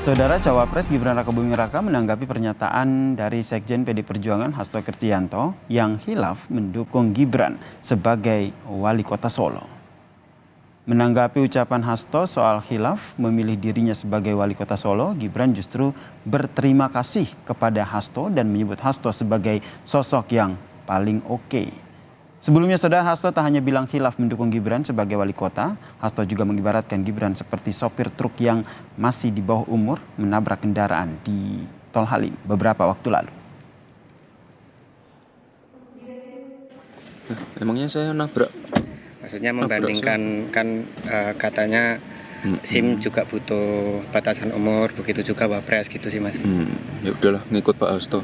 Saudara Cawapres Gibran Rakabuming Raka menanggapi pernyataan dari Sekjen PD Perjuangan Hasto Kristianto yang khilaf mendukung Gibran sebagai wali kota Solo. Menanggapi ucapan Hasto soal khilaf memilih dirinya sebagai wali kota Solo, Gibran justru berterima kasih kepada Hasto dan menyebut Hasto sebagai sosok yang paling oke. Sebelumnya saudara, Hasto tak hanya bilang khilaf mendukung Gibran sebagai wali kota, Hasto juga mengibaratkan Gibran seperti sopir truk yang masih di bawah umur menabrak kendaraan di Tol Halim beberapa waktu lalu. Emangnya saya nabrak? Maksudnya membandingkan katanya SIM juga butuh batasan umur, begitu juga Wapres gitu sih Mas. Ya udahlah, ngikut Pak Hasto.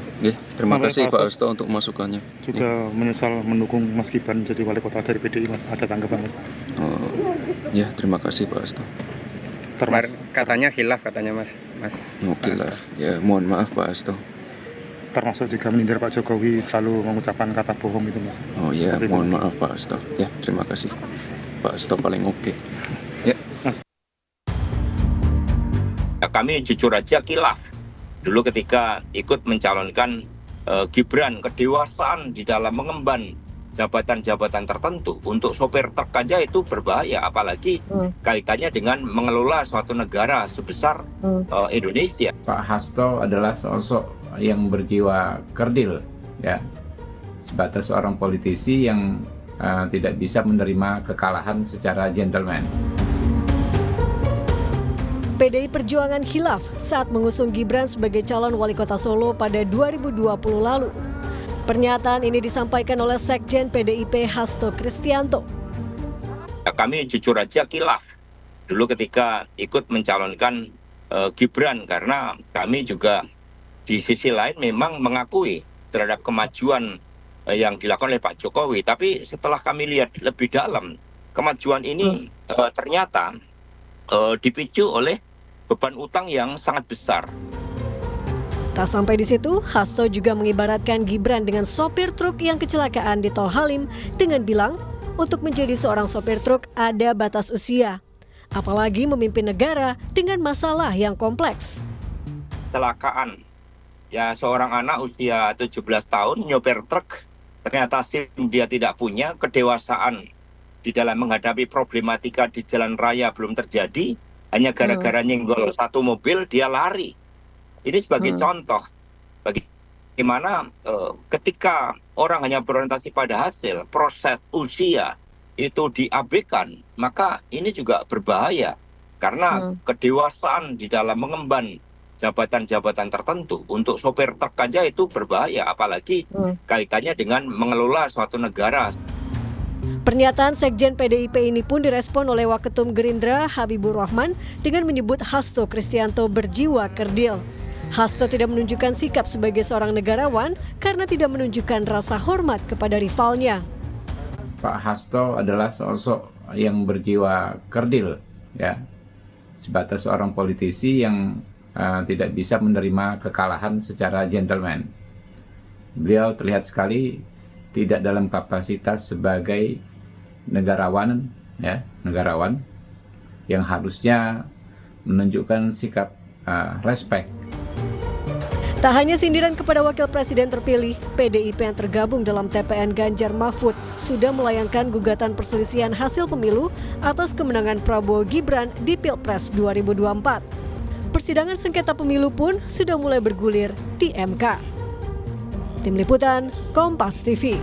Terima kasih Pak Hasto untuk masukannya. Juga menyesal mendukung Mas Gibran jadi wali kota dari PDI, Mas. Ada tanggapan, Mas? Ya, terima kasih Pak Hasto. Katanya khilaf katanya Mas. Oke lah, ya mohon maaf Pak Hasto. Termasuk juga menyindir Pak Jokowi selalu mengucapkan kata bohong itu, Mas. Oh iya, mohon maaf Pak Hasto. Ya, terima kasih. Pak Hasto paling oke. Ya. Kami jujur aja khilaf dulu ketika ikut mencalonkan Gibran. Kedewasaan di dalam mengemban jabatan-jabatan tertentu untuk sopir truk aja itu berbahaya, apalagi kaitannya dengan mengelola suatu negara sebesar Indonesia. Pak Hasto adalah sosok yang berjiwa kerdil, ya, sebatas seorang politisi yang tidak bisa menerima kekalahan secara gentleman. PDI Perjuangan khilaf saat mengusung Gibran sebagai calon wali kota Solo pada 2020 lalu. Pernyataan ini disampaikan oleh Sekjen PDIP Hasto Kristianto. Kami jujur aja khilaf dulu ketika ikut mencalonkan Gibran, karena kami juga di sisi lain memang mengakui terhadap kemajuan yang dilakukan oleh Pak Jokowi. Tapi setelah kami lihat lebih dalam, kemajuan ini ternyata dipicu oleh beban utang yang sangat besar. Tak sampai di situ, Hasto juga mengibaratkan Gibran dengan sopir truk yang kecelakaan di Tol Halim dengan bilang, untuk menjadi seorang sopir truk ada batas usia, apalagi memimpin negara dengan masalah yang kompleks. Kecelakaan, ya seorang anak usia 17 tahun nyopir truk, ternyata SIM dia tidak punya, kedewasaan di dalam menghadapi problematika di jalan raya belum terjadi, hanya gara-gara nyenggol satu mobil dia lari. Ini sebagai contoh bagaimana ketika orang hanya berorientasi pada hasil, proses usia itu diabaikan, maka ini juga berbahaya. Karena kedewasaan di dalam mengemban jabatan-jabatan tertentu untuk sopir truk aja itu berbahaya, apalagi kaitannya dengan mengelola suatu negara. Pernyataan Sekjen PDIP ini pun direspon oleh Waketum Gerindra Habibur Rahman dengan menyebut Hasto Kristianto berjiwa kerdil. Hasto tidak menunjukkan sikap sebagai seorang negarawan karena tidak menunjukkan rasa hormat kepada rivalnya. Pak Hasto adalah sosok yang berjiwa kerdil, ya, sebatas seorang politisi yang tidak bisa menerima kekalahan secara gentleman. Beliau terlihat sekali tidak dalam kapasitas sebagai negarawan, ya, negarawan yang harusnya menunjukkan sikap respect. Tak hanya sindiran kepada wakil presiden terpilih, PDIP yang tergabung dalam TPN Ganjar Mahfud sudah melayangkan gugatan perselisihan hasil pemilu atas kemenangan Prabowo Gibran di Pilpres 2024. Persidangan sengketa pemilu pun sudah mulai bergulir di MK. Tim Liputan, Kompas TV.